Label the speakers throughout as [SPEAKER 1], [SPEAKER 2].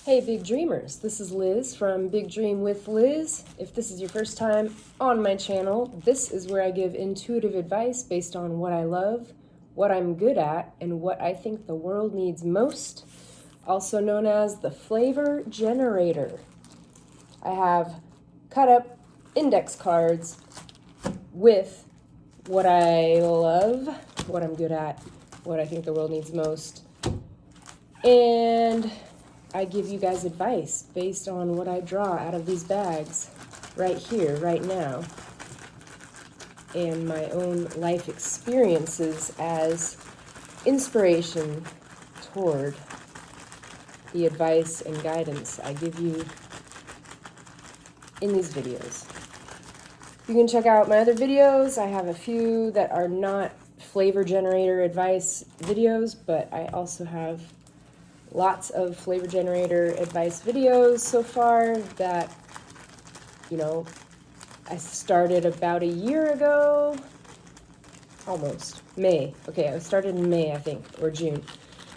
[SPEAKER 1] Hey Big Dreamers, this is Liz from Big Dream with Liz. If this is your first time on my channel, this is where I give intuitive advice based on what I love, what I'm good at, and what I think the world needs most, also known as the flavor generator. I have cut up index cards with what I love, what I'm good at, what I think the world needs most, and I give you guys advice based on what I draw out of these bags right here, right now, and my own life experiences as inspiration toward the advice and guidance I give you in these videos. You can check out my other videos. I have a few that are not flavor generator advice videos, but I also have lots of flavor generator advice videos so far that, I started about a year ago, almost, May. Okay, I started in May, I think, or June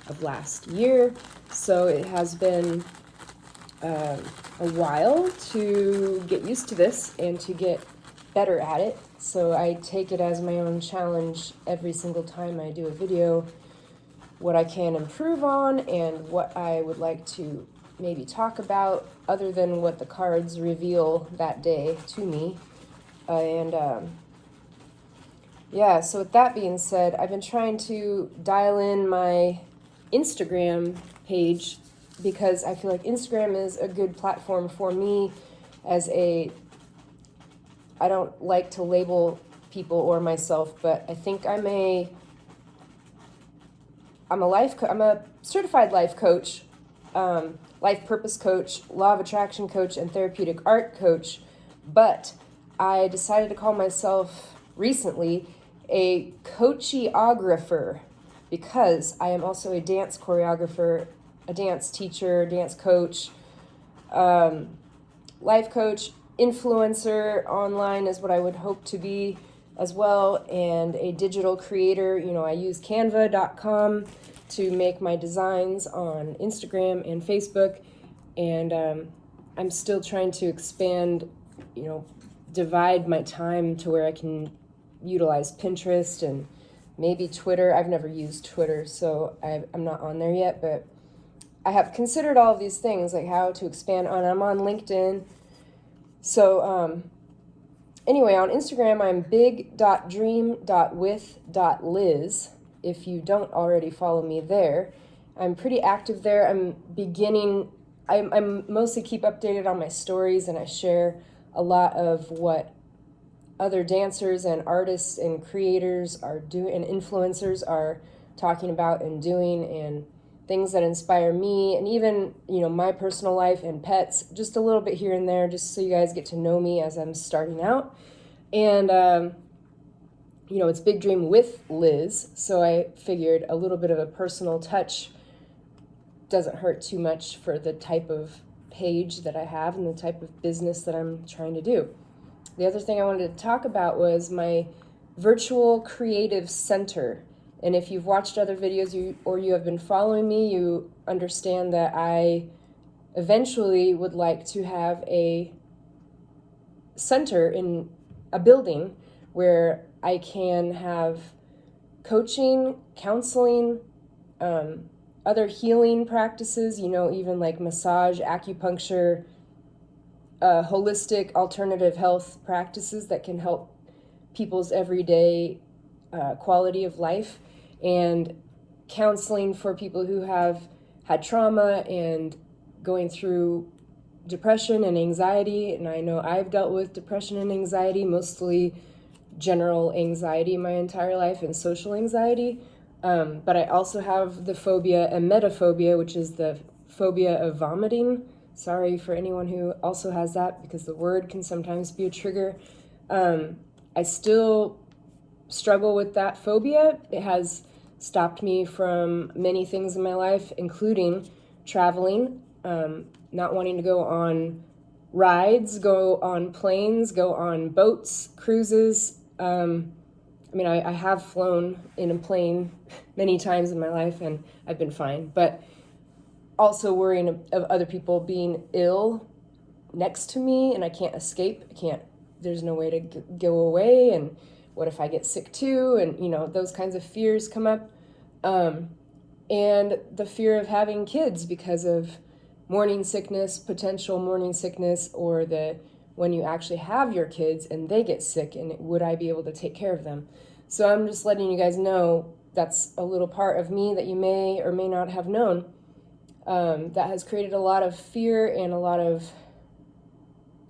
[SPEAKER 1] of last year. So it has been a while to get used to this and to get better at it. So I take it as my own challenge every single time I do a video, what I can improve on and what I would like to maybe talk about other than what the cards reveal that day to me. So with that being said, I've been trying to dial in my Instagram page because I feel like Instagram is a good platform for me as I don't like to label people or myself, but I think I'm a certified life coach, life purpose coach, law of attraction coach, and therapeutic art coach, but I decided to call myself recently a coacheographer because I am also a dance choreographer, a dance teacher, dance coach, life coach, influencer online is what I would hope to be as well, and a digital creator. I use canva.com to make my designs on Instagram and Facebook, and I'm still trying to expand, divide my time to where I can utilize Pinterest and maybe Twitter. I've never used Twitter, so I'm not on there yet, but I have considered all of these things, like how to expand on. I'm on LinkedIn. So anyway, on Instagram, I'm big.dream.with.liz. If you don't already follow me there, I'm pretty active there. I mostly keep updated on my stories, and I share a lot of what other dancers and artists and creators are doing, and influencers are talking about and doing, and things that inspire me, and even, my personal life and pets, just a little bit here and there, just so you guys get to know me as I'm starting out. And, it's Big Dream with Liz, so I figured a little bit of a personal touch doesn't hurt too much for the type of page that I have and the type of business that I'm trying to do. The other thing I wanted to talk about was my virtual creative center. And if you've watched other videos or you have been following me, you understand that I eventually would like to have a center in a building where I can have coaching, counseling, other healing practices, even like massage, acupuncture, holistic alternative health practices that can help people's everyday quality of life, and counseling for people who have had trauma and going through depression and anxiety. And I know I've dealt with depression and anxiety, mostly general anxiety my entire life and social anxiety. But I also have the phobia, emetophobia, which is the phobia of vomiting. Sorry for anyone who also has that, because the word can sometimes be a trigger. I still struggle with that phobia. It has stopped me from many things in my life, including traveling, not wanting to go on rides, go on planes, go on boats, cruises. I have flown in a plane many times in my life and I've been fine, but also worrying of other people being ill next to me and I can't escape. There's no way to go away. And what if I get sick too? And, those kinds of fears come up. And the fear of having kids because of morning sickness, potential morning sickness, or when you actually have your kids and they get sick, and would I be able to take care of them? So I'm just letting you guys know that's a little part of me that you may or may not have known, that has created a lot of fear and a lot of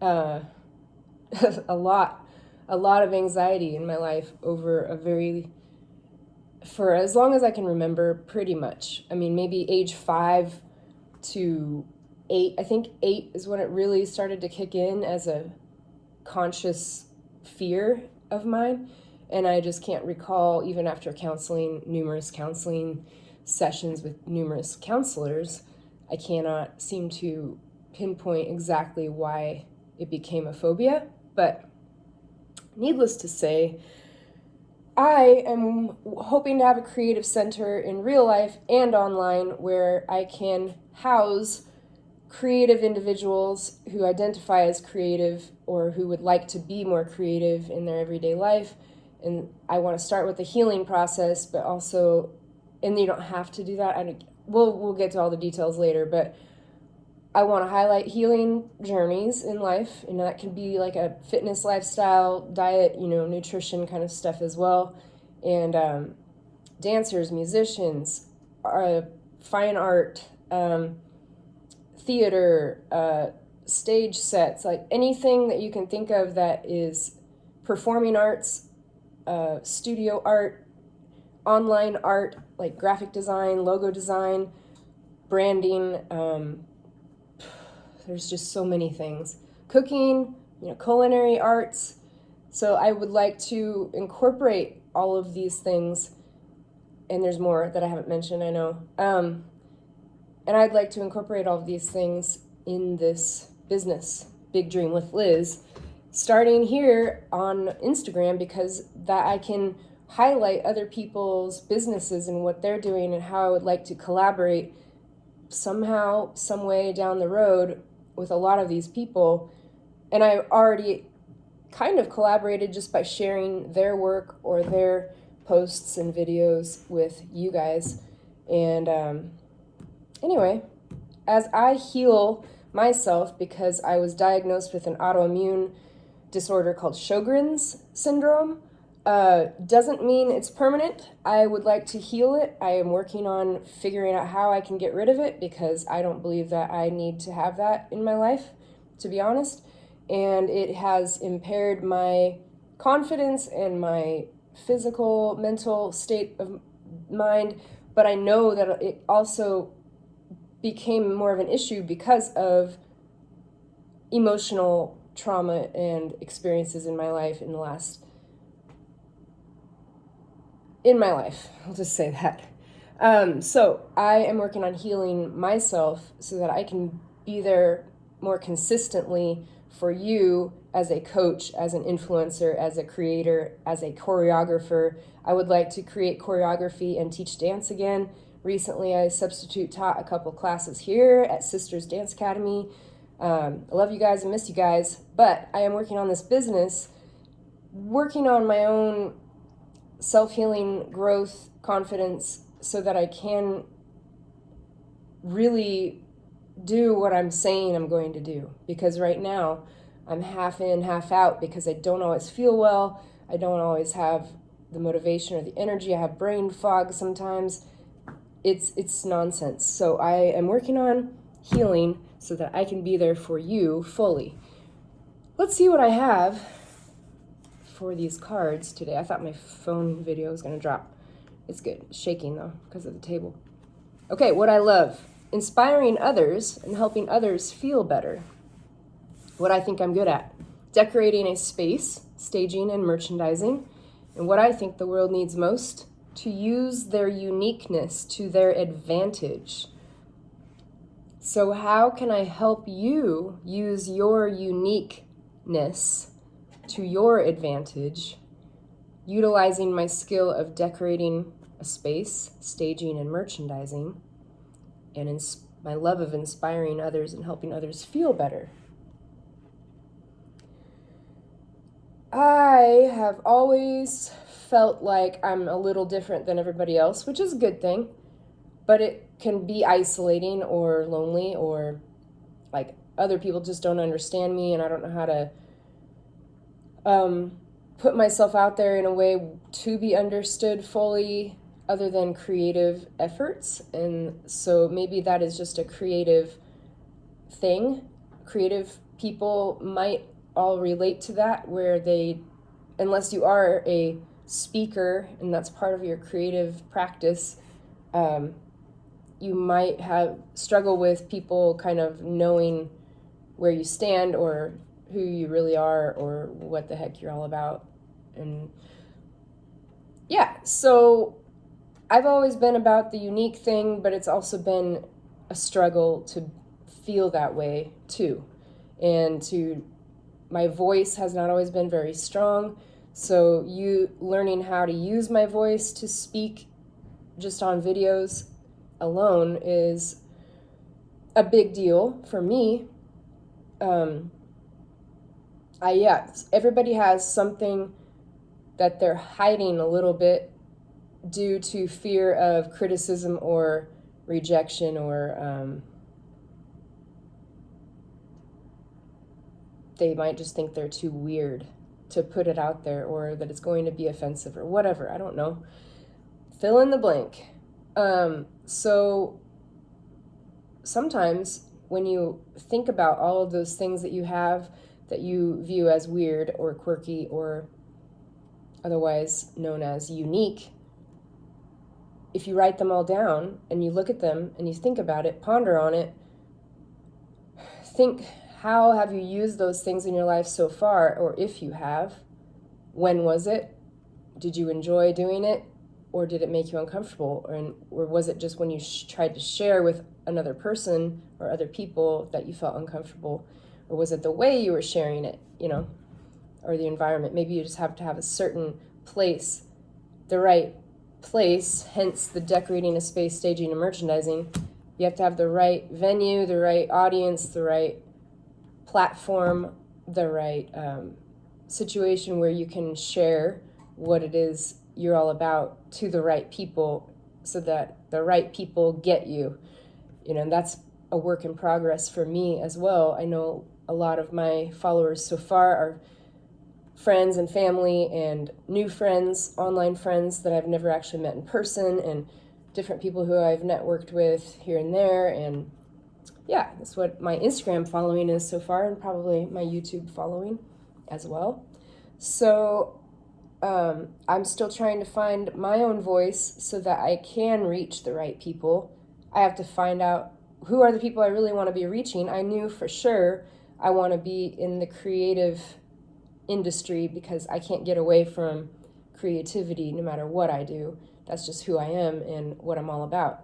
[SPEAKER 1] a lot of anxiety in my life for as long as I can remember, pretty much. I mean, maybe age 5 to 8. I think 8 is when it really started to kick in as a conscious fear of mine. And I just can't recall, even after numerous counseling sessions with numerous counselors, I cannot seem to pinpoint exactly why it became a phobia. But needless to say, I am hoping to have a creative center in real life and online where I can house creative individuals who identify as creative or who would like to be more creative in their everyday life. And I want to start with the healing process, but also, and you don't have to do that. We'll get to all the details later, but I want to highlight healing journeys in life, and that can be like a fitness, lifestyle, diet, nutrition kind of stuff as well. And dancers, musicians, fine art, theater, stage sets, like anything that you can think of that is performing arts, studio art, online art, like graphic design, logo design, branding, there's just so many things. Cooking, culinary arts. So I would like to incorporate all of these things, and there's more that I haven't mentioned, I know. And I'd like to incorporate all of these things in this business, Big Dream with Liz, starting here on Instagram, because that I can highlight other people's businesses and what they're doing and how I would like to collaborate somehow, some way down the road with a lot of these people. And I already kind of collaborated just by sharing their work or their posts and videos with you guys. And anyway, as I heal myself, because I was diagnosed with an autoimmune disorder called Sjogren's syndrome, doesn't mean it's permanent. I would like to heal it. I am working on figuring out how I can get rid of it, because I don't believe that I need to have that in my life, to be honest. And it has impaired my confidence and my physical, mental state of mind. But I know that it also became more of an issue because of emotional trauma and experiences in my life I'll just say that. So I am working on healing myself so that I can be there more consistently for you as a coach, as an influencer, as a creator, as a choreographer. I would like to create choreography and teach dance again. Recently, I substitute taught a couple classes here at Sisters Dance Academy. I love you guys and miss you guys, but I am working on this business, working on my own self-healing, growth, confidence, so that I can really do what I'm saying I'm going to do. Because right now, I'm half in, half out, because I don't always feel well. I don't always have the motivation or the energy. I have brain fog sometimes. It's nonsense. So I am working on healing so that I can be there for you fully. Let's see what I have for these cards today. I thought my phone video was going to drop. It's good. It's shaking though because of the table. Okay, what I love: inspiring others and helping others feel better. What I think I'm good at: decorating a space, staging and merchandising. And what I think the world needs most: to use their uniqueness to their advantage. So how can I help you use your uniqueness to your advantage, utilizing my skill of decorating a space, staging and merchandising, and my love of inspiring others and helping others feel better. I have always felt like I'm a little different than everybody else, which is a good thing, but it can be isolating or lonely, or like other people just don't understand me and I don't know how to put myself out there in a way to be understood fully other than creative efforts. And so maybe that is just a creative thing. Creative people might all relate to that, where they, unless you are a speaker and that's part of your creative practice, you might have struggle with people kind of knowing where you stand or who you really are or what the heck you're all about. And yeah, so I've always been about the unique thing, but it's also been a struggle to feel that way too. And my voice has not always been very strong. So learning how to use my voice to speak just on videos alone is a big deal for me. Everybody has something that they're hiding a little bit due to fear of criticism or rejection, or they might just think they're too weird to put it out there, or that it's going to be offensive or whatever. I don't know. Fill in the blank. So sometimes when you think about all of those things that you have that you view as weird or quirky or otherwise known as unique, if you write them all down and you look at them and you think about it, ponder on it, think, how have you used those things in your life so far? Or if you have, when was it? Did you enjoy doing it? Or did it make you uncomfortable? Or was it just when you tried to share with another person or other people that you felt uncomfortable? Or was it the way you were sharing it, or the environment? Maybe you just have to have a certain place, the right place, hence the decorating a space, staging, and merchandising. You have to have the right venue, the right audience, the right platform, the right situation where you can share what it is you're all about to the right people, so that the right people get you. And that's a work in progress for me as well. I know a lot of my followers so far are friends and family and new friends, online friends that I've never actually met in person, and different people who I've networked with here and there. And yeah, that's what my Instagram following is so far, and probably my YouTube following as well. So I'm still trying to find my own voice so that I can reach the right people. I have to find out who are the people I really want to be reaching. I knew for sure I want to be in the creative industry because I can't get away from creativity no matter what I do. That's just who I am and what I'm all about.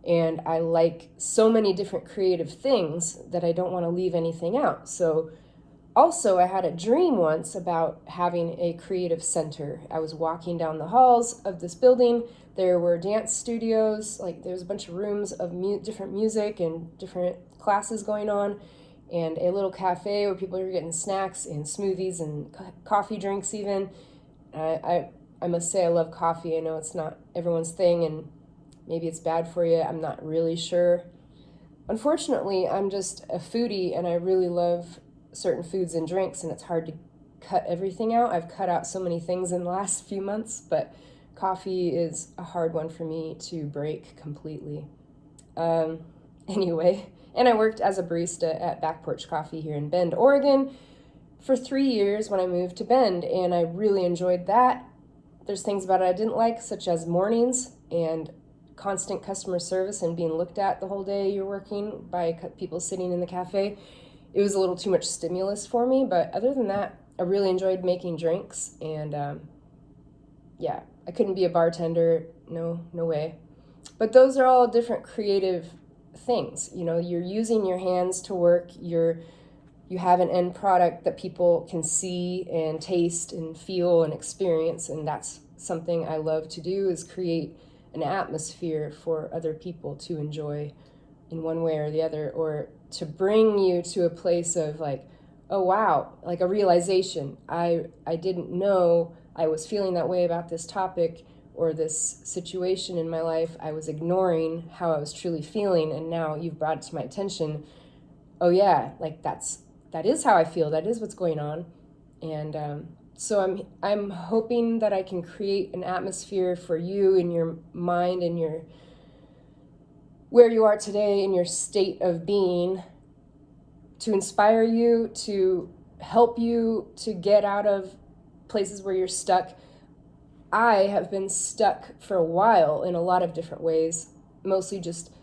[SPEAKER 1] And I like so many different creative things that I don't want to leave anything out. So also, I had a dream once about having a creative center. I was walking down the halls of this building. There were dance studios, like there was a bunch of rooms of different music and different classes going on, and a little cafe where people were getting snacks and smoothies and coffee drinks even. I must say I love coffee. I know it's not everyone's thing, and maybe it's bad for you. I'm not really sure. Unfortunately, I'm just a foodie, and I really love certain foods and drinks, and it's hard to cut everything out. I've cut out so many things in the last few months, but coffee is a hard one for me to break completely. Anyway, and I worked as a barista at Back Porch Coffee here in Bend, Oregon for 3 years when I moved to Bend, and I really enjoyed that. There's things about it I didn't like, such as mornings and constant customer service and being looked at the whole day you're working by people sitting in the cafe. It was a little too much stimulus for me, but other than that, I really enjoyed making drinks, and I couldn't be a bartender, no way. But those are all different creative things. You're using your hands to work, you have an end product that people can see and taste and feel and experience, and that's something I love to do, is create an atmosphere for other people to enjoy in one way or the other, or to bring you to a place of like, oh wow, like a realization. I didn't know I was feeling that way about this topic or this situation in my life. I was ignoring how I was truly feeling, and now you've brought it to my attention. Oh yeah, like that is how I feel. That is what's going on. And so I'm hoping that I can create an atmosphere for you in your mind and your where you are today in your state of being, to inspire you, to help you to get out of places where you're stuck. I have been stuck for a while in a lot of different ways, mostly just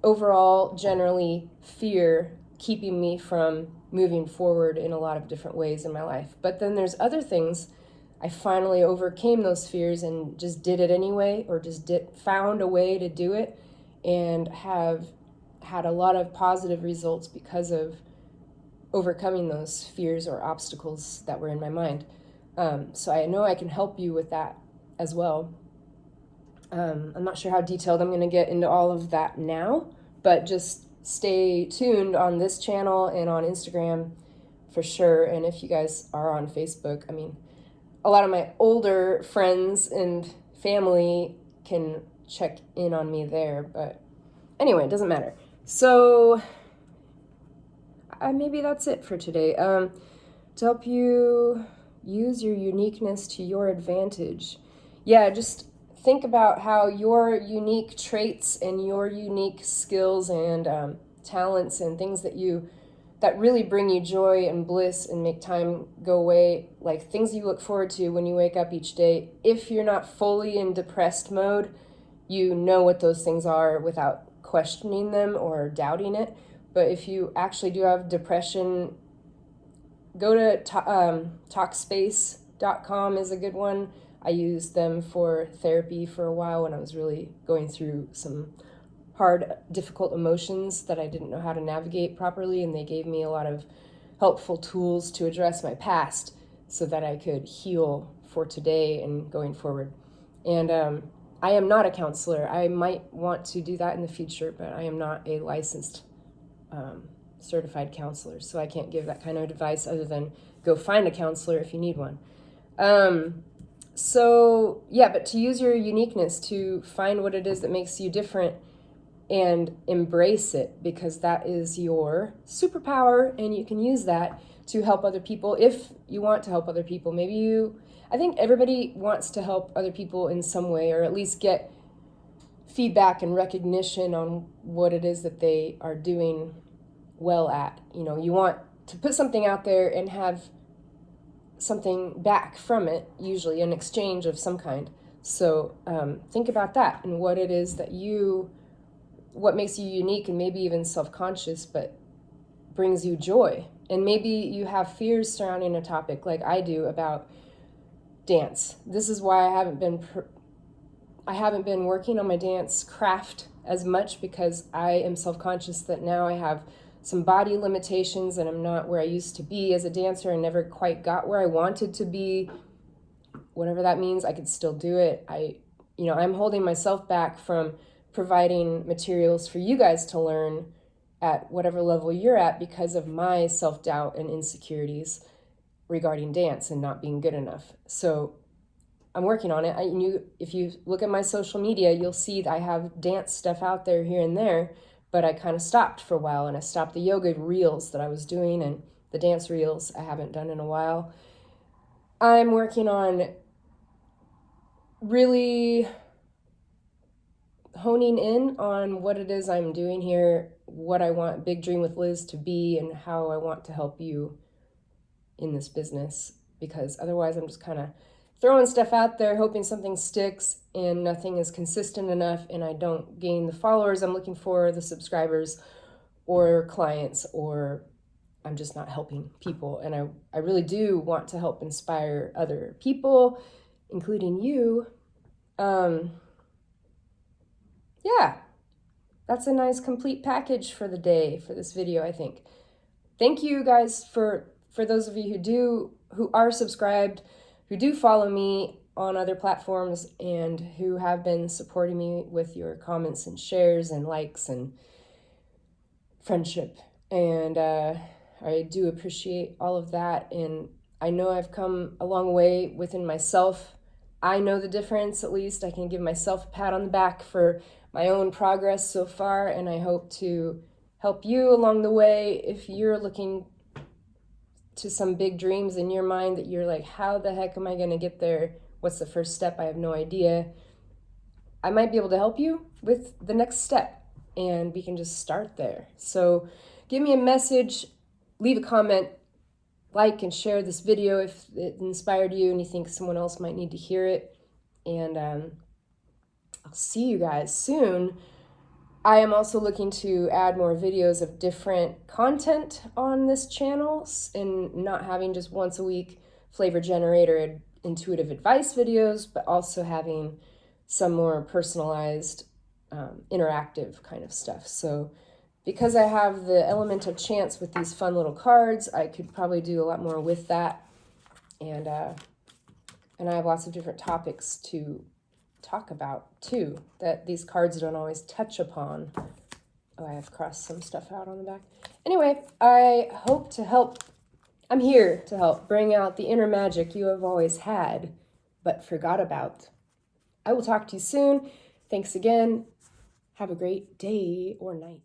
[SPEAKER 1] overall, generally fear keeping me from moving forward in a lot of different ways in my life. But then there's other things. I finally overcame those fears and just did it anyway, or just found a way to do it, and have had a lot of positive results because of overcoming those fears or obstacles that were in my mind. So I know I can help you with that as well. I'm not sure how detailed I'm going to get into all of that now, but just stay tuned on this channel and on Instagram for sure. And if you guys are on Facebook, I mean, a lot of my older friends and family can check in on me there, but anyway, it doesn't matter. So maybe that's it for today. To help you use your uniqueness to your advantage. Yeah, just think about how your unique traits and your unique skills and talents and things that really bring you joy and bliss and make time go away, like things you look forward to when you wake up each day. If you're not fully in depressed mode, you know what those things are without questioning them or doubting it. But if you actually do have depression, go to Talkspace.com is a good one. I used them for therapy for a while when I was really going through some hard, difficult emotions that I didn't know how to navigate properly, and they gave me a lot of helpful tools to address my past so that I could heal for today and going forward. And I am not a counselor. I might want to do that in the future, but I am not a licensed certified counselor, so I can't give that kind of advice other than go find a counselor if you need one. So yeah, but to use your uniqueness, to find what it is that makes you different and embrace it, because that is your superpower, and you can use that to help other people if you want to help other people. I think everybody wants to help other people in some way, or at least get feedback and recognition on what it is that they are doing well at. You know, you want to put something out there and have something back from it, usually an exchange of some kind. So think about that and what it is that what makes you unique, and maybe even self-conscious, but brings you joy. And maybe you have fears surrounding a topic like I do about dance. This is why I haven't been working on my dance craft as much, because I am self-conscious that now I have some body limitations and I'm not where I used to be as a dancer. I never quite got where I wanted to be. Whatever that means, I could still do it. I'm holding myself back from providing materials for you guys to learn at whatever level you're at because of my self-doubt and insecurities regarding dance and not being good enough. So I'm working on it. If you look at my social media, you'll see that I have dance stuff out there here and there, but I kind of stopped for a while, and I stopped the yoga reels that I was doing, and the dance reels I haven't done in a while. I'm working on really honing in on what it is I'm doing here, what I want Big Dream with Liz to be, and how I want to help you in this business, because otherwise I'm just kind of throwing stuff out there, hoping something sticks, and nothing is consistent enough, and I don't gain the followers I'm looking for, the subscribers, or clients, or I'm just not helping people. And I really do want to help inspire other people, including you. Yeah, that's a nice complete package for the day, for this video, I think. Thank you guys for those of you who are subscribed, who do follow me on other platforms, and who have been supporting me with your comments and shares and likes and friendship. And I do appreciate all of that. And I know I've come a long way within myself. I know the difference, at least. I can give myself a pat on the back for my own progress so far. And I hope to help you along the way if you're looking to some big dreams in your mind that you're like, how the heck am I going to get there? What's the first step? I have no idea. I might be able to help you with the next step, and we can just start there. So give me a message, leave a comment, like and share this video if it inspired you and you think someone else might need to hear it. And I'll see you guys soon. I am also looking to add more videos of different content on this channel and not having just once a week flavor generator intuitive advice videos, but also having some more personalized, interactive kind of stuff. So because I have the element of chance with these fun little cards, I could probably do a lot more with that. And I have lots of different topics to talk about too that these cards don't always touch upon. Oh, I have crossed some stuff out on the back. Anyway, I hope to help. I'm here to help bring out the inner magic you have always had but forgot about. I will talk to you soon. Thanks again. Have a great day or night.